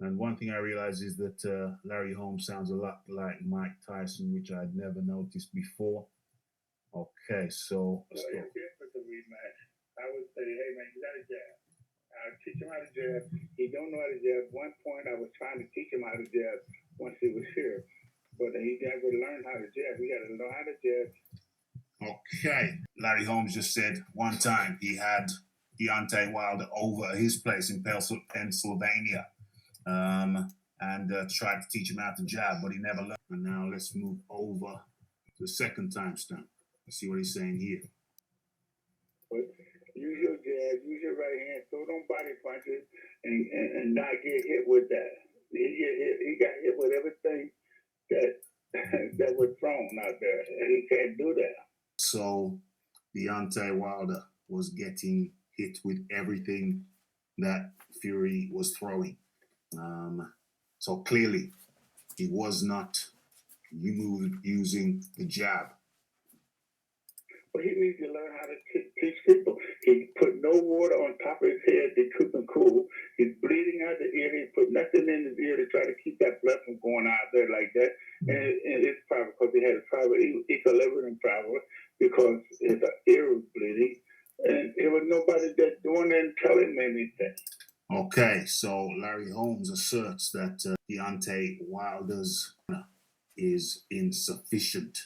And one thing I realized is that Larry Holmes sounds a lot like Mike Tyson, which I'd never noticed before. Okay, so let's go. For the rematch, I would say, hey man, you got to jab. I'll teach him how to jab. He don't know how to jab. One point, I was trying to teach him how to jab once he was here, but he never learned how to jab. We got to learn how to jab. Okay, Larry Holmes just said one time he had Deontay Wilder over his place in Pennsylvania, and tried to teach him how to jab, but he never learned. And now let's move over to the second timestamp. Let's see what he's saying here. But use your jab, use your right hand, throw them body punches, and not get hit with that. He got hit with everything that was thrown out there, and he can't do that. So Deontay Wilder was getting hit with everything that Fury was throwing. So clearly he was not using the jab. But he needs to learn how to teach people. He put no water on top of his head to keep him cool. He's bleeding out the ear. He put nothing in his ear to try to keep that blood from going out there like that. And it's probably because he had a private equilibrium problem because his ear was bleeding. And there was nobody that doing it and telling him anything. Okay, so Larry Holmes asserts that Deontay Wilder's is insufficient.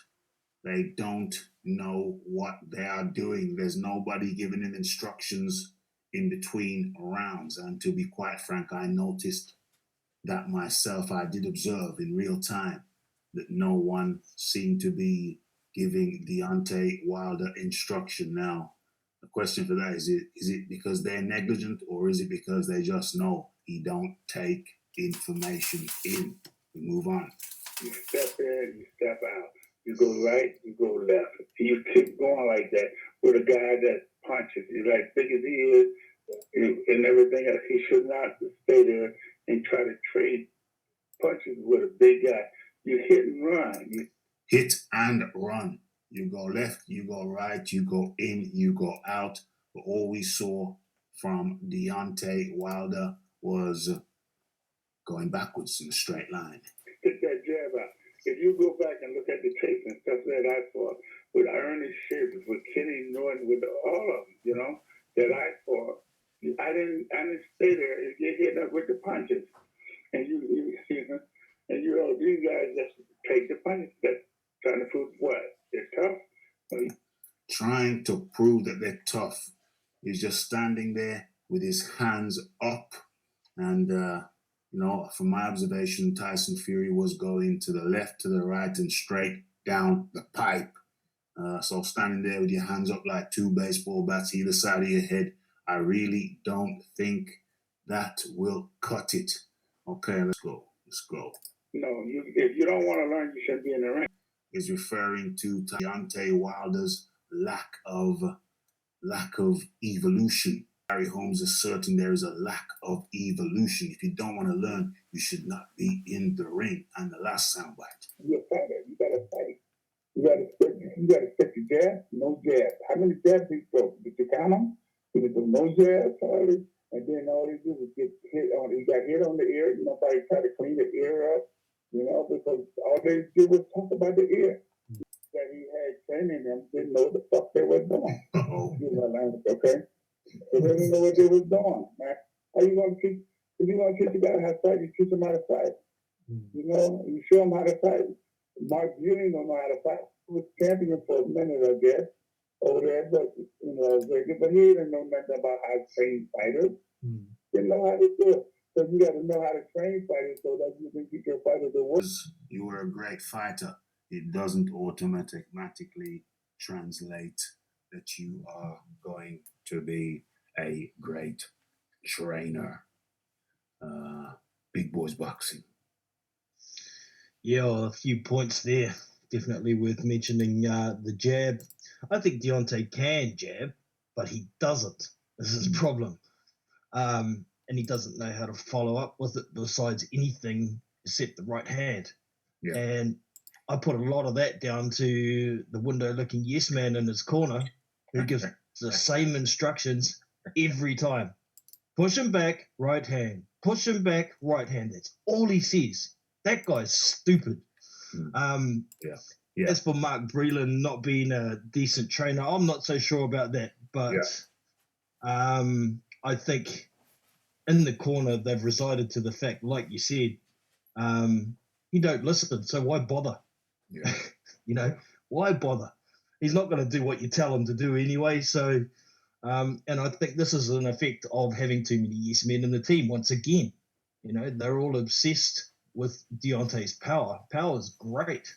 They don't know what they are doing. There's nobody giving him instructions in between rounds. And to be quite frank, I noticed that myself. I did observe in real time that no one seemed to be giving Deontay Wilder instruction. Now, the question for that is it because they're negligent, or is it because they just know he don't take information in? We move on. You step in, you step out. You go right, you go left. You keep going like that with a guy that punches. He's like big as he is and everything else. He should not stay there and try to trade punches with a big guy. You hit and run. Hit and run. You go left, you go right, you go in, you go out. But all we saw from Deontay Wilder was going backwards in a straight line. Get that jab out. If you go back and look at the tape and stuff that I saw with Ernest Shavers, with Kenny Norton, with all of them, you know, that I saw, I didn't stay there and get hit up with the punches. And you know, these guys just take the punches. That's trying to prove what? They're tough. Trying to prove that they're tough. He's just standing there with his hands up. And, you know, from my observation, Tyson Fury was going to the left, to the right, and straight down the pipe. So standing there with your hands up like two baseball bats either side of your head, I really don't think that will cut it. Okay, let's go. No, if you don't want to learn, you shouldn't be in the ring. Is referring to Deontay Wilder's lack of evolution. Larry Holmes is certain there is a lack of evolution. If you don't want to learn, you should not be in the ring. And the last soundbite. You're a fighter. You got to fight. You got to set your jab, no jab. How many jabs did you throw? Did you count them? Did you do no jabs, Charlie? And then all he did was get hit on. He got hit on the ear. Nobody tried to clean the ear up, you know, because all they did was talk about the ear. That he had training them, didn't know what the fuck they were doing. Okay? So they didn't know what they was doing, man. How you gonna teach? If you want to teach a guy how to fight, you teach him how to fight. You know, you show him how to fight. Mark Beauty don't know how to fight. He was champion for a minute, I guess, over there, but you know, but he didn't know nothing about how to train fighters. Didn't know how to do it. So you got to know how to train fighters so that you can keep your fighters to work. You were a great fighter. It doesn't automatically translate that you are going to be a great trainer. Big Boys Boxing. Yeah, well, a few points there. Definitely worth mentioning the jab. I think Deontay can jab, but he doesn't. This is his problem. And he doesn't know how to follow up with it besides anything except the right hand. Yeah. And I put a lot of that down to the window-looking yes man in his corner who gives the same instructions every time. Push him back, right hand. push him back, right hand. That's all he says. That guy's stupid. Yeah. As for Mark Breland not being a decent trainer, I'm not so sure about that. But I think in the corner they've resided to the fact, like you said, you don't listen, so why bother? Yeah. Why bother? He's not going to do what you tell him to do anyway. So, and I think this is an effect of having too many yes men in the team. Once again, they're all obsessed with Deontay's power. Power is great,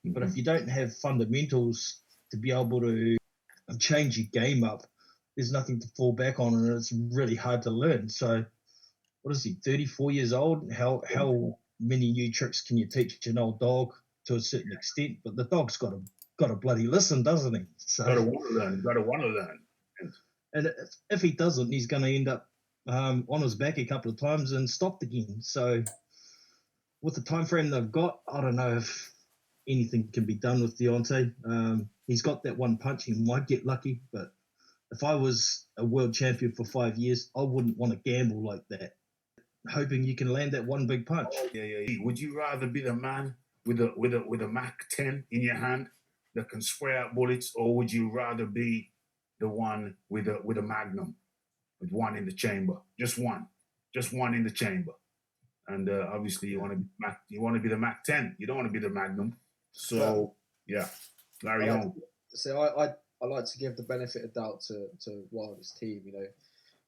but if you don't have fundamentals to be able to change your game up, there's nothing to fall back on, and it's really hard to learn. So, what is he, 34 years old? How many new tricks can you teach an old dog to a certain extent? But the dog's got to bloody listen, doesn't he? So got to want to learn. And if he doesn't, he's going to end up on his back a couple of times and stopped again. So with the time frame they've got, I don't know if anything can be done with Deontay. He's got that one punch. He might get lucky, but if I was a world champion for 5 years, I wouldn't want to gamble like that, hoping you can land that one big punch. Yeah. Would you rather be the man with a Mac 10 in your hand that can spray out bullets, or would you rather be the one with a Magnum, with one in the chamber, just one in the chamber? And obviously you want to be the Mac 10. You don't want to be the Magnum. So Larry Holmes. So I like to give the benefit of doubt to Wilder's team.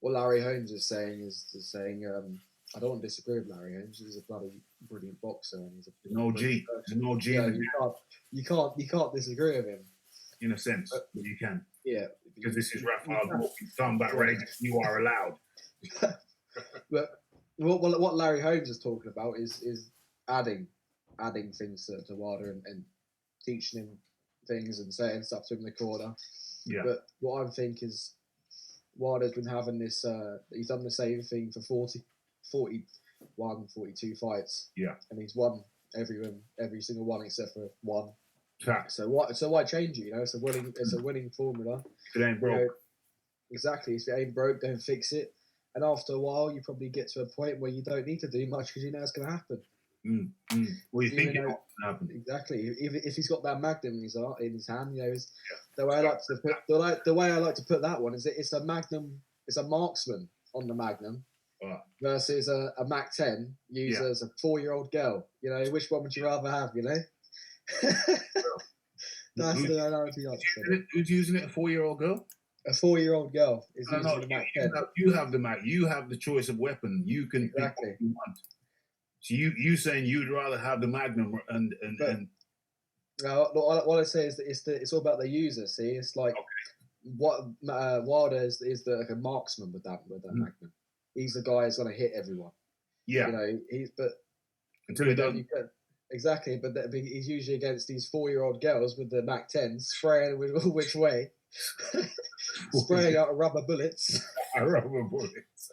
What Larry Holmes is saying I don't want to disagree with Larry Holmes. He's a bloody brilliant boxer, and he's an OG. He's an OG. You can't disagree with him. In a sense, but you can. Yeah. Because this is Raphael talking about rage. You are allowed. But what Larry Holmes is talking about is adding things to Wilder and teaching him things and saying stuff to him in the corner. Yeah. But what I think is Wilder's been having this. He's done the same thing for 41, 42 fights. Yeah. And he's won every single one except for one. Exactly. So why change it? It's a winning formula. If it ain't broke. Exactly. If it ain't broke, don't fix it. And after a while, you probably get to a point where you don't need to do much because you know it's going to happen. Well, you think it's going to happen. Exactly. If he's got that Magnum in his hand, the way I like to put that one is it's a Magnum. It's a marksman on the Magnum. Versus a Mac 10 used as a 4-year-old girl. Which one would you rather have? That's the analogy. Who's using it? A 4-year-old girl? A 4-year-old girl is using the Mac 10. You have the Mac. You have the choice of weapon. You can pick what you want. So you saying you'd rather have the Magnum and what I say is that it's all about the user. See, it's like what Wilder is like a marksman with that Magnum. He's the guy who's going to hit everyone. Yeah. Until he doesn't. Exactly, but he's usually against these 4-year-old girls with the Mac 10 spraying which way, spraying out rubber bullets. Rubber bullets.